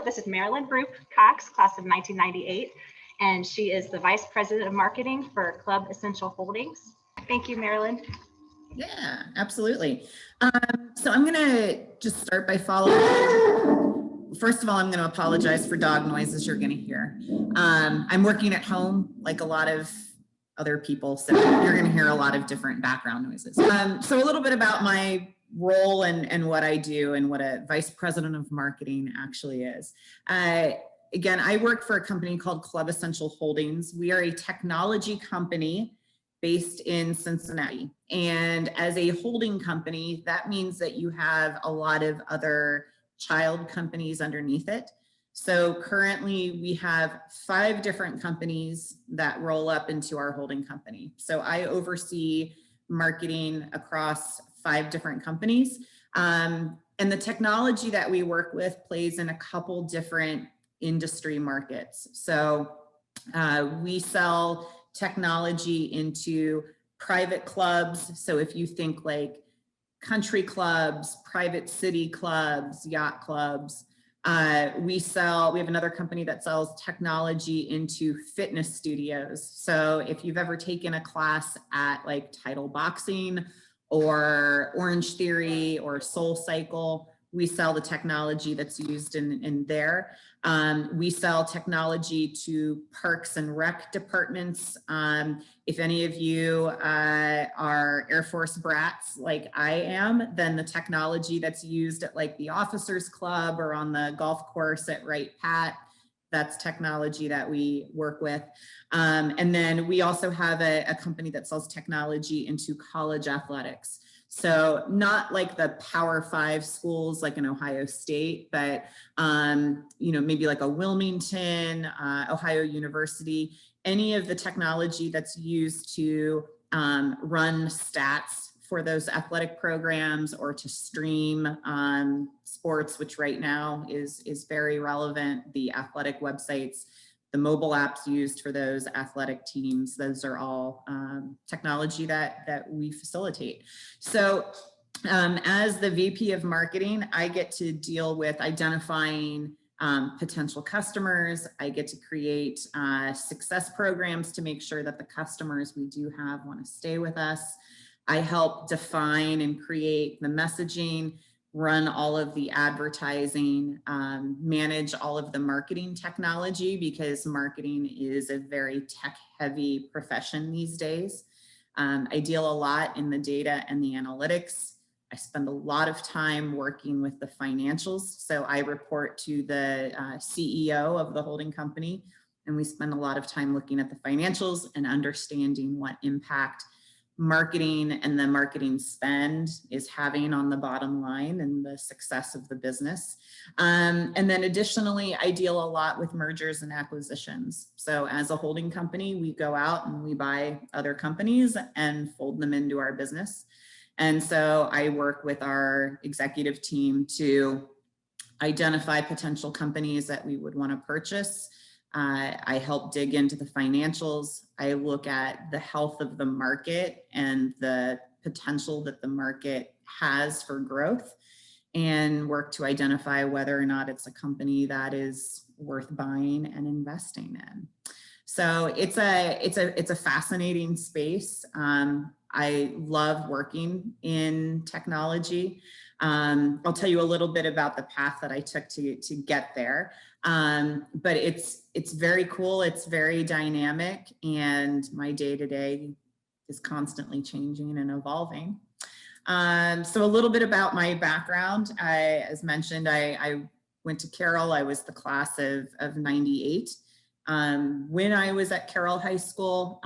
this is Marilyn Rupp Cox, class of 1998, and she is the Vice President of Marketing for Club Essential Holdings. Thank you, Marilyn. Yeah, absolutely. So I'm going to just start by following. First of all, I'm going to apologize for dog noises you're going to hear. I'm working at home like a lot of other people, so you're going to hear a lot of different background noises. So a little bit about my role and what I do and what a vice president of marketing actually is. Again, I work for a company called Club Essential Holdings. We are a technology company based in Cincinnati. And as a holding company, that means that you have a lot of other child companies underneath it. So currently we have 5 different companies that roll up into our holding company. So I oversee marketing across 5 different companies. And the technology that we work with plays in a couple different industry markets. So we sell technology into private clubs. So if you think like country clubs, private city clubs, yacht clubs, we have another company that sells technology into fitness studios. So if you've ever taken a class at like Tidal Boxing or Orange Theory or Soul Cycle, we sell the technology that's used in there. We sell technology to parks and rec departments. If any of you are Air Force brats like I am, then the technology that's used at like the Officers Club or on the golf course at Wright Pat, that's technology that we work with. And then we also have a company that sells technology into college athletics. So not like the Power 5 schools like in Ohio State, but maybe like a Wilmington, Ohio University, any of the technology that's used to run stats for those athletic programs or to stream sports, which right now is very relevant. The athletic websites, the mobile apps used for those athletic teams, those are all technology that we facilitate. So as the VP of marketing, I get to deal with identifying potential customers. I get to create success programs to make sure that the customers we do have want to stay with us. I help define and create the messaging, run all of the advertising, manage all of the marketing technology, because marketing is a very tech-heavy profession these days. I deal a lot in the data and the analytics. I spend a lot of time working with the financials. So I report to the CEO of the holding company, and we spend a lot of time looking at the financials and understanding what impact marketing and the marketing spend is having on the bottom line and the success of the business. And then additionally, I deal a lot with mergers and acquisitions. So as a holding company, we go out and we buy other companies and fold them into our business. And so I work with our executive team to identify potential companies that we would want to purchase. I help dig into the financials. I look at the health of the market and the potential that the market has for growth, and work to identify whether or not it's a company that is worth buying and investing in. So it's a fascinating space. I love working in technology. I'll tell you a little bit about the path that I took to get there. But it's very cool. It's very dynamic, and my day-to-day is constantly changing and evolving. So a little bit about my background. As mentioned, I went to Carroll. I was the class of 98. When I was at Carroll High School,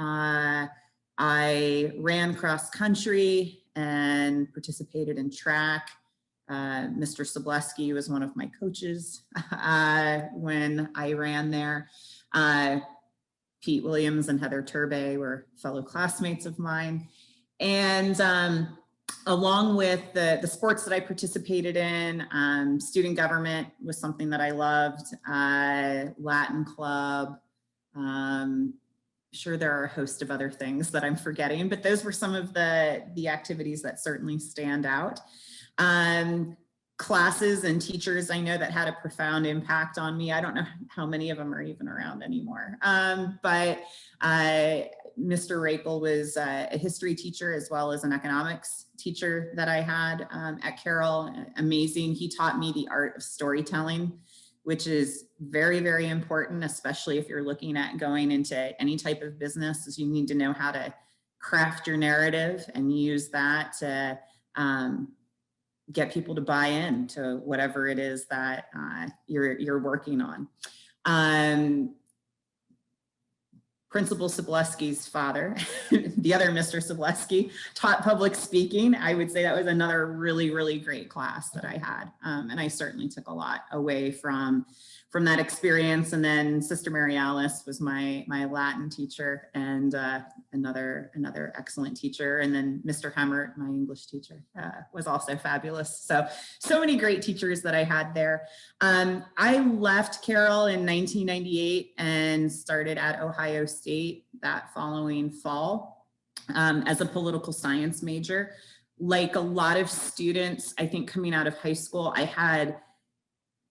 I ran cross country and participated in track. Mr. Sobleski was one of my coaches when I ran there. Pete Williams and Heather Turbay were fellow classmates of mine. And along with the sports that I participated in, student government was something that I loved, Latin club. Sure, there are a host of other things that I'm forgetting, but those were some of the activities that certainly stand out. classes and teachers I know that had a profound impact on me. I don't know how many of them are even around anymore. But Mr. Rakel was a history teacher as well as an economics teacher that I had at Carroll. Amazing. He taught me the art of storytelling, which is very, very important, especially if you're looking at going into any type of business, is you need to know how to craft your narrative and use that to get people to buy in to whatever it is that you're working on. Principal Sobolewski's father, the other Mr. Sobolewski, taught public speaking. I would say that was another really, really great class that I had. And I certainly took a lot away from that experience. And then Sister Mary Alice was my Latin teacher and another excellent teacher. And then Mr. Hemmert, my English teacher, was also fabulous. So many great teachers that I had there. I left Carroll in 1998 and started at Ohio State that following fall as a political science major. Like a lot of students, I think coming out of high school, I had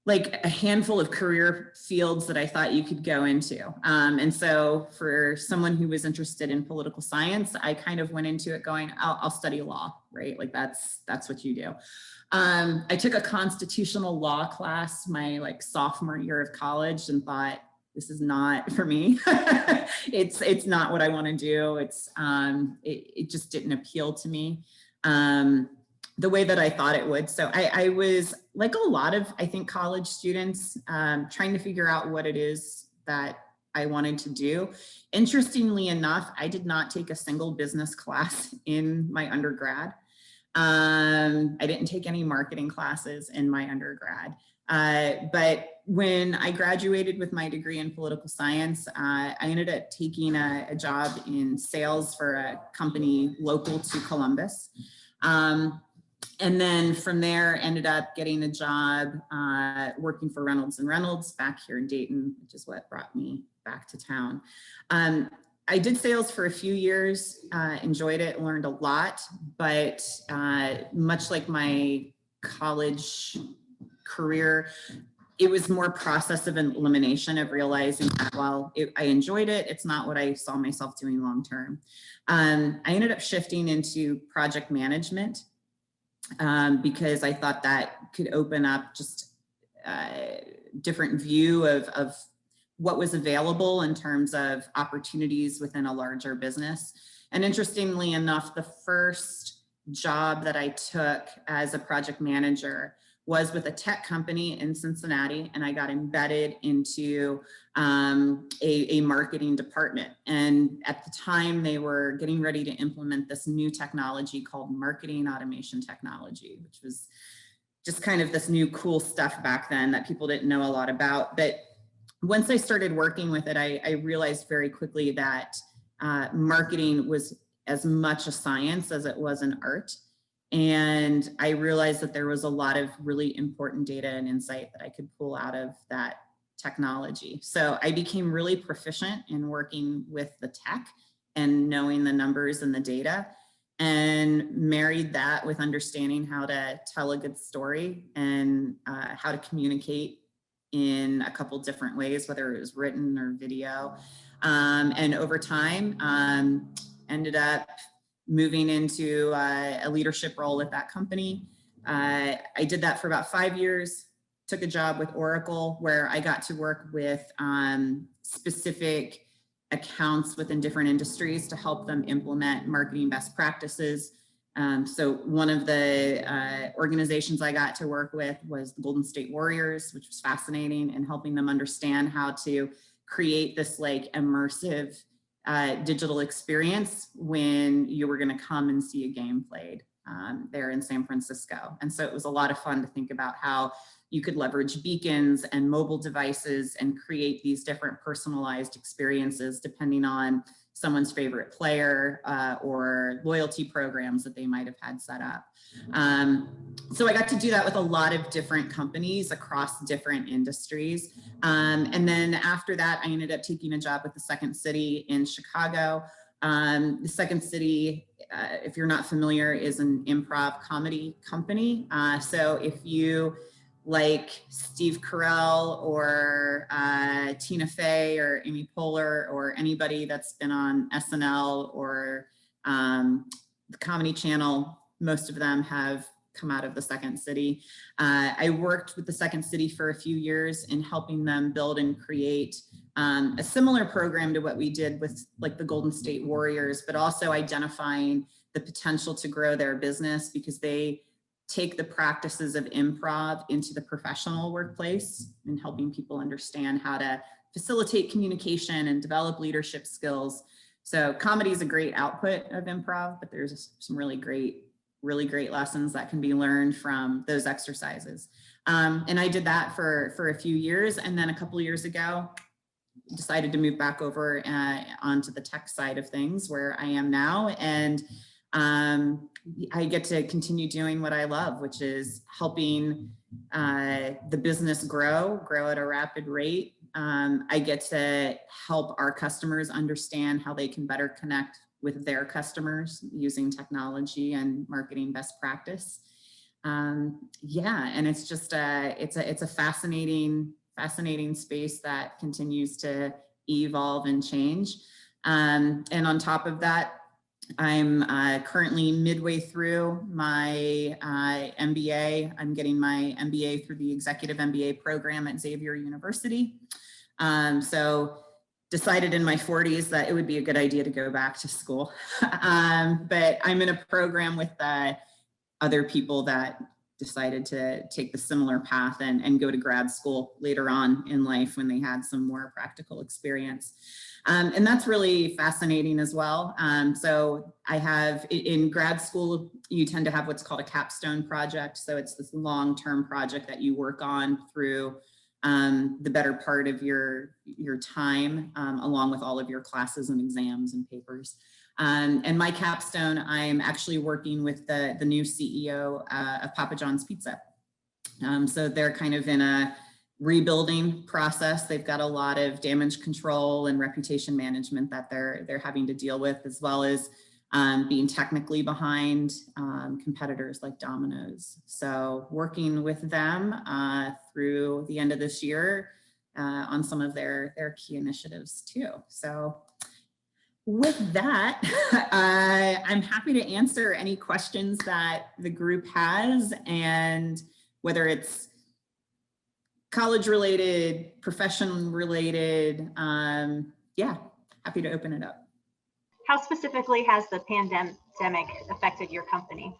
like a handful of career fields that I thought you could go into. And so for someone who was interested in political science, I kind of went into it going, I'll study law, right? Like that's what you do. I took a constitutional law class my like sophomore year of college and thought, this is not for me. It's not what I want to do. It just didn't appeal to me the way that I thought it would. So I was like a lot of, I think, college students trying to figure out what it is that I wanted to do. Interestingly enough, I did not take a single business class in my undergrad. I didn't take any marketing classes in my undergrad. But when I graduated with my degree in political science, I ended up taking a job in sales for a company local to Columbus. And then from there, ended up getting a job working for Reynolds & Reynolds back here in Dayton, which is what brought me back to town. I did sales for a few years, enjoyed it, learned a lot, but much like my college career, it was more process of elimination of realizing that while I enjoyed it, it's not what I saw myself doing long term. I ended up shifting into project management because I thought that could open up just a different view of what was available in terms of opportunities within a larger business. And interestingly enough, the first job that I took as a project manager was with a tech company in Cincinnati, and I got embedded into a marketing department. And at the time, they were getting ready to implement this new technology called marketing automation technology, which was just kind of this new cool stuff back then that people didn't know a lot about. But once I started working with it, I realized very quickly that marketing was as much a science as it was an art. And I realized that there was a lot of really important data and insight that I could pull out of that technology. So I became really proficient in working with the tech and knowing the numbers and the data, and married that with understanding how to tell a good story and how to communicate in a couple different ways, whether it was written or video. And over time, ended up moving into a leadership role at that company. I did that for about 5 years, took a job with Oracle where I got to work with specific accounts within different industries to help them implement marketing best practices. So one of the organizations I got to work with was the Golden State Warriors, which was fascinating, and helping them understand how to create this like immersive digital experience when you were going to come and see a game played there in San Francisco. And so it was a lot of fun to think about how you could leverage beacons and mobile devices and create these different personalized experiences depending on someone's favorite player or loyalty programs that they might have had set up. So I got to do that with a lot of different companies across different industries. And then after that, I ended up taking a job with the Second City in Chicago, The Second City, if you're not familiar, is an improv comedy company. So if you like Steve Carell or Tina Fey or Amy Poehler or anybody that's been on SNL or the Comedy Channel, most of them have come out of the Second City. I worked with the Second City for a few years in helping them build and create a similar program to what we did with like the Golden State Warriors, but also identifying the potential to grow their business because they take the practices of improv into the professional workplace and helping people understand how to facilitate communication and develop leadership skills. So comedy is a great output of improv, but there's some really great lessons that can be learned from those exercises. And I did that for a few years. And then a couple of years ago, decided to move back over onto the tech side of things where I am now. And I get to continue doing what I love, which is helping the business grow at a rapid rate. I get to help our customers understand how they can better connect with their customers using technology and marketing best practice. Yeah, and it's just it's a fascinating space that continues to evolve and change. And on top of that, I'm currently midway through my MBA. I'm getting my MBA through the Executive MBA program at Xavier University. So decided in my 40s that it would be a good idea to go back to school. But I'm in a program with other people that decided to take the similar path and go to grad school later on in life when they had some more practical experience. And that's really fascinating as well. So I have in grad school, you tend to have what's called a capstone project. So it's this long-term project that you work on through the better part of your time, along with all of your classes and exams and papers. And my capstone, I'm actually working with the new CEO of Papa John's Pizza. So they're kind of in a rebuilding process. They've got a lot of damage control and reputation management that they're having to deal with, as well as being technically behind competitors like Domino's. So working with them through the end of this year on some of their key initiatives too. So with that, I'm happy to answer any questions that the group has, and whether it's college related, profession related, yeah, happy to open it up. How specifically has the pandemic affected your company?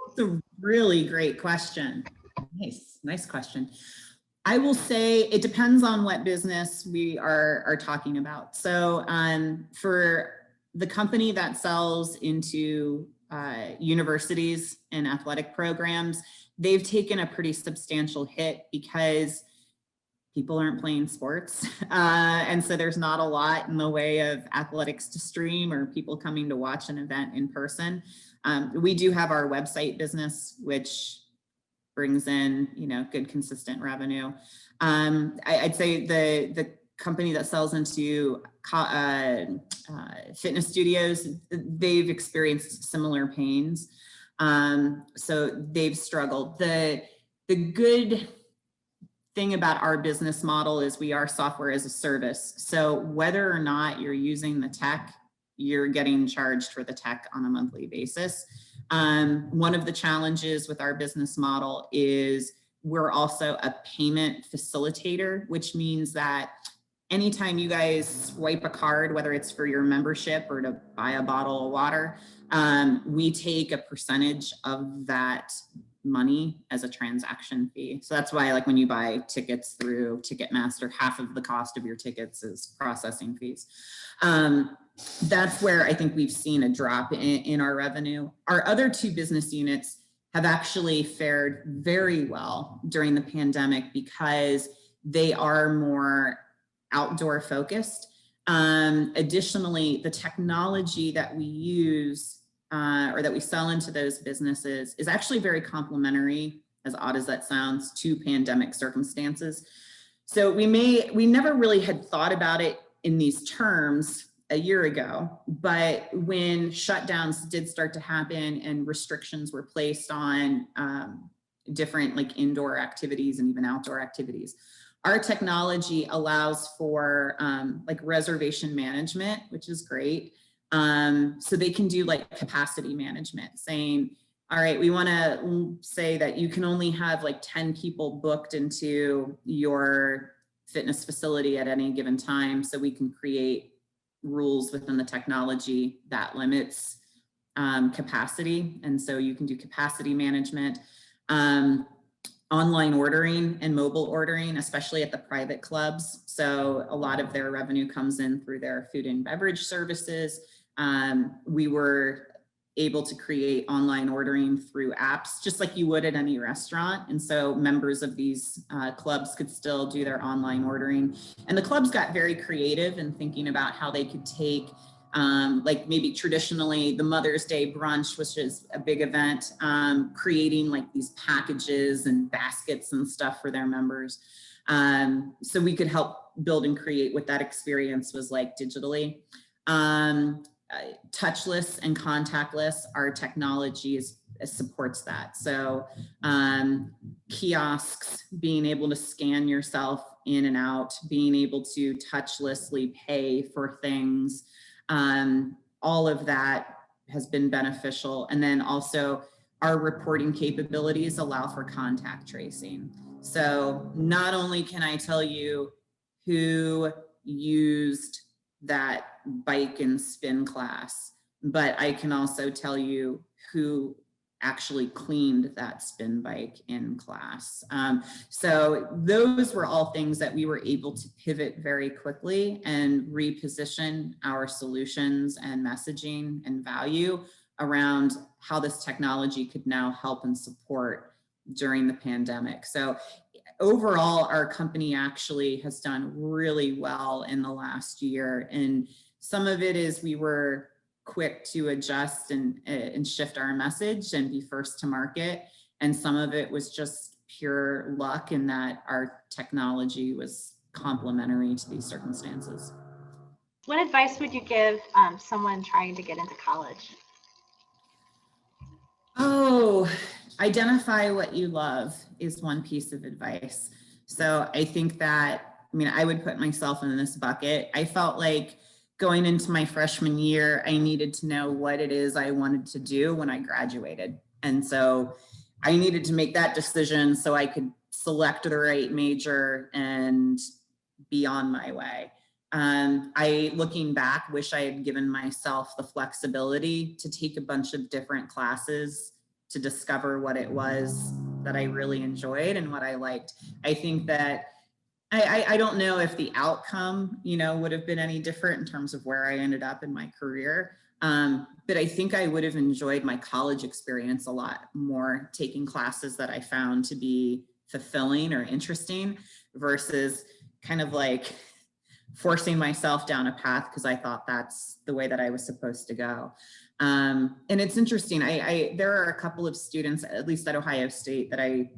It's a really great question. Nice question. I will say it depends on what business we are talking about. So for the company that sells into universities and athletic programs, they've taken a pretty substantial hit because people aren't playing sports. And so there's not a lot in the way of athletics to stream or people coming to watch an event in person. We do have our website business, which brings in, good consistent revenue. I'd say the company that sells into fitness studios, they've experienced similar pains. So they've struggled. The good thing about our business model is we are software as a service. So whether or not you're using the tech, you're getting charged for the tech on a monthly basis. One of the challenges with our business model is we're also a payment facilitator, which means that anytime you guys swipe a card, whether it's for your membership or to buy a bottle of water, we take a percentage of that money as a transaction fee. So that's why, like, when you buy tickets through Ticketmaster, half of the cost of your tickets is processing fees. That's where I think we've seen a drop in our revenue. Our other two business units have actually fared very well during the pandemic because they are more outdoor focused. Additionally, the technology that we use or that we sell into those businesses is actually very complementary, as odd as that sounds, to pandemic circumstances. So we never really had thought about it in these terms a year ago, but when shutdowns did start to happen and restrictions were placed on different like indoor activities and even outdoor activities, our technology allows for like reservation management, which is great. So they can do like capacity management, saying, all right, we want to say that you can only have like 10 people booked into your fitness facility at any given time. So we can create rules within the technology that limits capacity. And so you can do capacity management, online ordering and mobile ordering, especially at the private clubs. So a lot of their revenue comes in through their food and beverage services. We were able to create online ordering through apps, just like you would at any restaurant. And so members of these clubs could still do their online ordering. And the clubs got very creative in thinking about how they could take like maybe traditionally the Mother's Day brunch, which is a big event, creating like these packages and baskets and stuff for their members. So we could help build and create what that experience was like digitally. Touchless and contactless, our technology supports that. So kiosks, being able to scan yourself in and out, being able to touchlessly pay for things, all of that has been beneficial. And then also our reporting capabilities allow for contact tracing. So not only can I tell you who used that bike and spin class, but I can also tell you who actually cleaned that spin bike in class. So those were all things that we were able to pivot very quickly and reposition our solutions and messaging and value around how this technology could now help and support during the pandemic. So overall, our company actually has done really well in the last year. And some of it is we were quick to adjust and shift our message and be first to market. And some of it was just pure luck in that our technology was complementary to these circumstances. What advice would you give someone trying to get into college? Oh, identify what you love is one piece of advice. So I think that, I mean, I would put myself in this bucket. I felt like going into my freshman year, I needed to know what it is I wanted to do when I graduated. And so I needed to make that decision so I could select the right major and be on my way. I, looking back, wish I had given myself the flexibility to take a bunch of different classes to discover what it was that I really enjoyed and what I liked. I think that I don't know if the outcome, would have been any different in terms of where I ended up in my career. But I think I would have enjoyed my college experience a lot more, taking classes that I found to be fulfilling or interesting versus kind of like forcing myself down a path because I thought that's the way that I was supposed to go. And it's interesting. There are a couple of students, at least at Ohio State, that I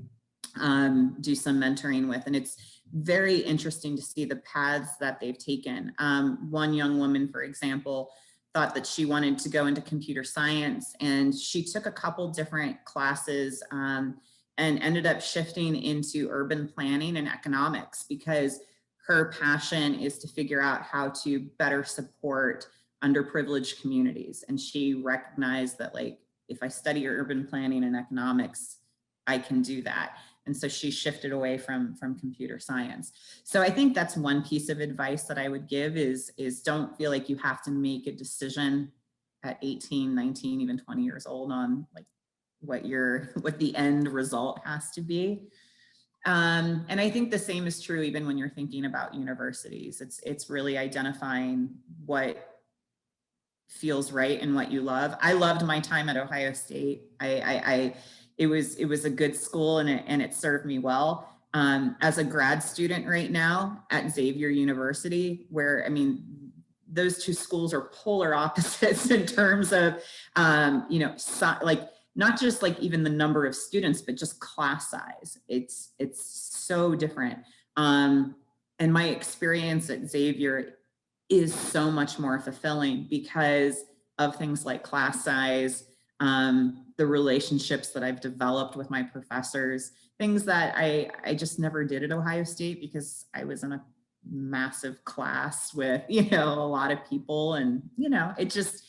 do some mentoring with, and it's very interesting to see the paths that they've taken. One young woman, for example, thought that she wanted to go into computer science, and she took a couple different classes and ended up shifting into urban planning and economics because her passion is to figure out how to better support underprivileged communities. And she recognized that, like, if I study urban planning and economics, I can do that. And so she shifted away from computer science. So I think that's one piece of advice that I would give is don't feel like you have to make a decision at 18, 19, even 20 years old on like what the end result has to be. And I think the same is true even when you're thinking about universities. It's really identifying what feels right and what you love. I loved my time at Ohio State. It was a good school and it served me well. As a grad student right now at Xavier University, where, I mean, those two schools are polar opposites in terms of, like not just like even the number of students, but just class size. It's so different. And my experience at Xavier is so much more fulfilling because of things like class size, the relationships that I've developed with my professors, things that I just never did at Ohio State because I was in a massive class with, you know, a lot of people, and, you know, it just,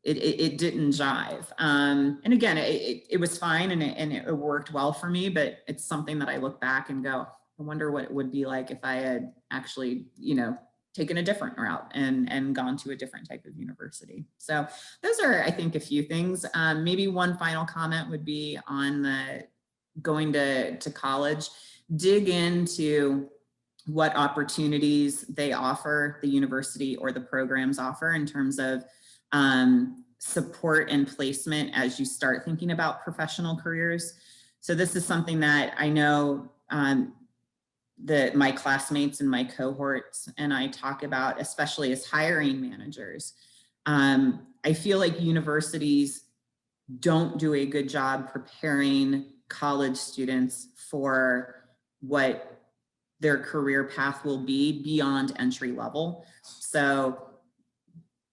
it didn't jive. And again, it was fine, and it worked well for me, but it's something that I look back and go, I wonder what it would be like if I had actually, you know, taken a different route and gone to a different type of university. So those are, I think, a few things. Maybe one final comment would be on the going to college. Dig into what opportunities they offer, the university or the programs offer, in terms of support and placement as you start thinking about professional careers. So this is something that I know that my classmates and my cohorts and I talk about, especially as hiring managers. I feel like universities don't do a good job preparing college students for what their career path will be beyond entry level. So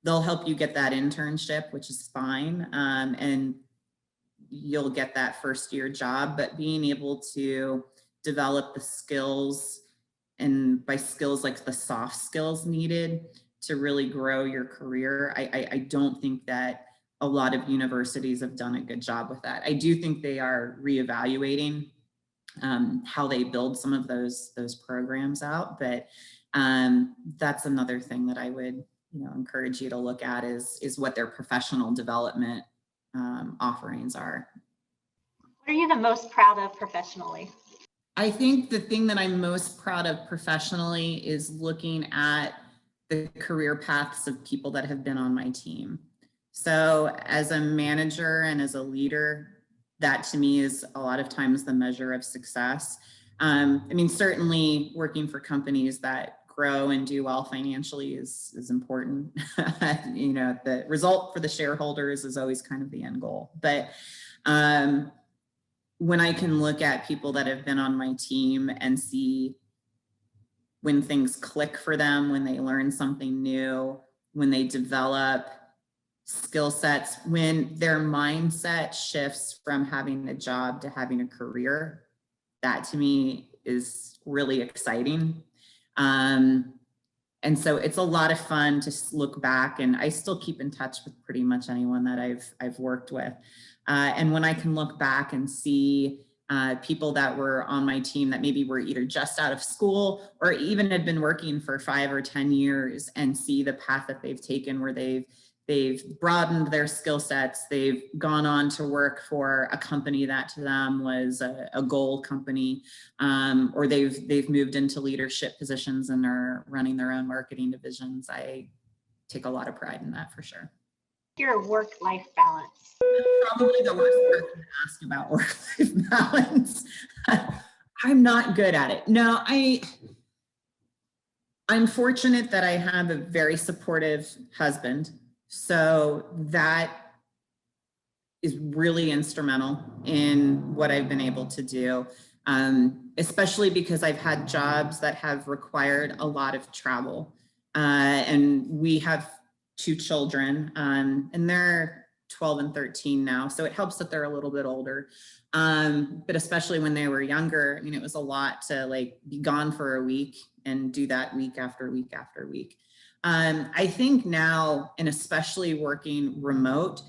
they'll help you get that internship, which is fine. And you'll get that first year job, but being able to develop the skills, and by skills, like the soft skills needed to really grow your career, I don't think that a lot of universities have done a good job with that. I do think they are reevaluating how they build some of those programs out, but that's another thing that I would, you know, encourage you to look at is what their professional development offerings are. What are you the most proud of professionally? I think the thing that I'm most proud of professionally is looking at the career paths of people that have been on my team. So as a manager and as a leader, that to me is a lot of times the measure of success. I mean, certainly working for companies that grow and do well financially is important. You know, the result for the shareholders is always kind of the end goal. But when I can look at people that have been on my team and see when things click for them, when they learn something new, when they develop skill sets, when their mindset shifts from having a job to having a career, that to me is really exciting. And so it's a lot of fun to look back, and I still keep in touch with pretty much anyone that I've worked with. And when I can look back and see people that were on my team that maybe were either just out of school or even had been working for 5 or 10 years, and see the path that they've taken, where they've broadened their skill sets, they've gone on to work for a company that to them was a goal company, or they've moved into leadership positions and are running their own marketing divisions. I take a lot of pride in that, for sure. Your work-life balance. Probably the worst person to ask about work-life balance. I'm not good at it. No, I'm fortunate that I have a very supportive husband. So that is really instrumental in what I've been able to do, especially because I've had jobs that have required a lot of travel. And we have 2 children, and they're 12 and 13 now. So it helps that they're a little bit older. But especially when they were younger, I mean, it was a lot to like be gone for a week and do that week after week after week. I think now, and especially working remote,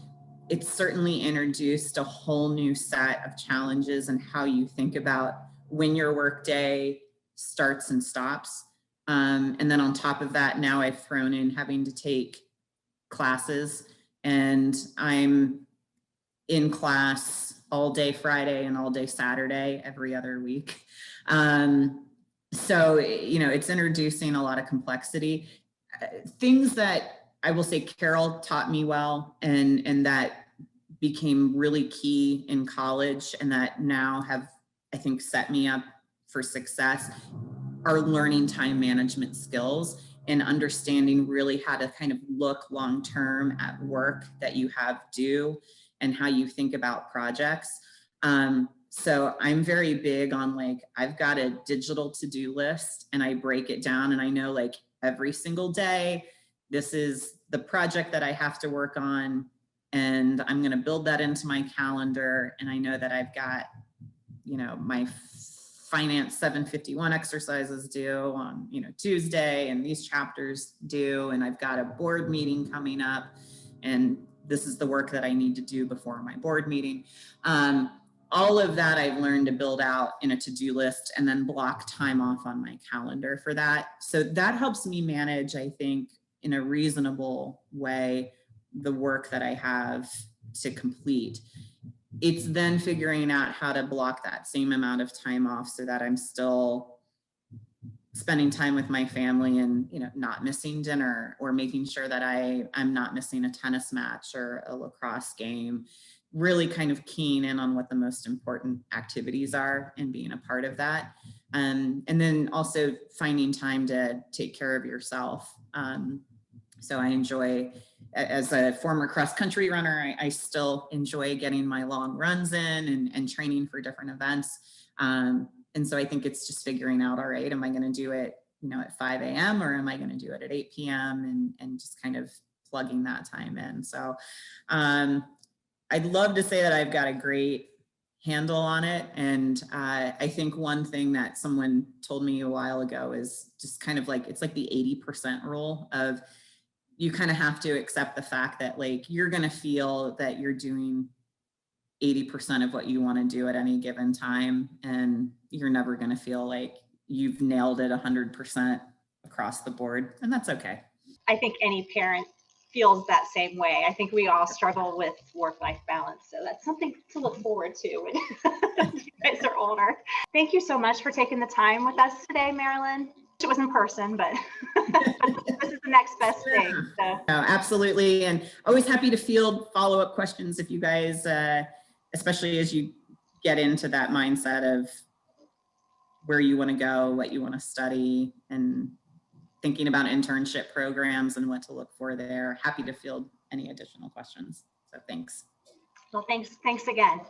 it's certainly introduced a whole new set of challenges and how you think about when your workday starts and stops. And then on top of that, now I've thrown in having to take classes, and I'm in class all day Friday and all day Saturday every other week. So, you know, it's introducing a lot of complexity. Things that I will say Carol taught me well, and that became really key in college, and that now have, I think, set me up for success, are learning time management skills and understanding really how to kind of look long-term at work that you have due and how you think about projects. So I'm very big on, like, I've got a digital to-do list and I break it down, and I know, like, every single day. This is the project that I have to work on, and I'm going to build that into my calendar. And I know that I've got, my finance 751 exercises due on, Tuesday, and these chapters due, and I've got a board meeting coming up, and this is the work that I need to do before my board meeting. All of that I've learned to build out in a to-do list and then block time off on my calendar for that. So that helps me manage, I think, in a reasonable way, the work that I have to complete. It's then figuring out how to block that same amount of time off so that I'm still spending time with my family and, not missing dinner, or making sure that I'm not missing a tennis match or a lacrosse game. Really kind of keying in on what the most important activities are and being a part of that. And then also finding time to take care of yourself. So I enjoy, as a former cross country runner, I still enjoy getting my long runs in and training for different events. And so I think it's just figuring out, all right, am I going to do it, at 5 a.m. or am I going to do it at 8 p.m. and just kind of plugging that time in. So I'd love to say that I've got a great handle on it. And I think one thing that someone told me a while ago is just kind of like, it's like the 80% rule of, you kind of have to accept the fact that like, you're going to feel that you're doing 80% of what you want to do at any given time. And you're never going to feel like you've nailed it 100% across the board. And that's okay. I think any parent feels that same way. I think we all struggle with work-life balance. So that's something to look forward to when you guys are older. Thank you so much for taking the time with us today, Marilyn. It was in person, but this is the next best thing. So. No, absolutely. And always happy to field follow-up questions if you guys, especially as you get into that mindset of where you want to go, what you want to study, and thinking about internship programs and what to look for there. Happy to field any additional questions. So thanks. Well, thanks again.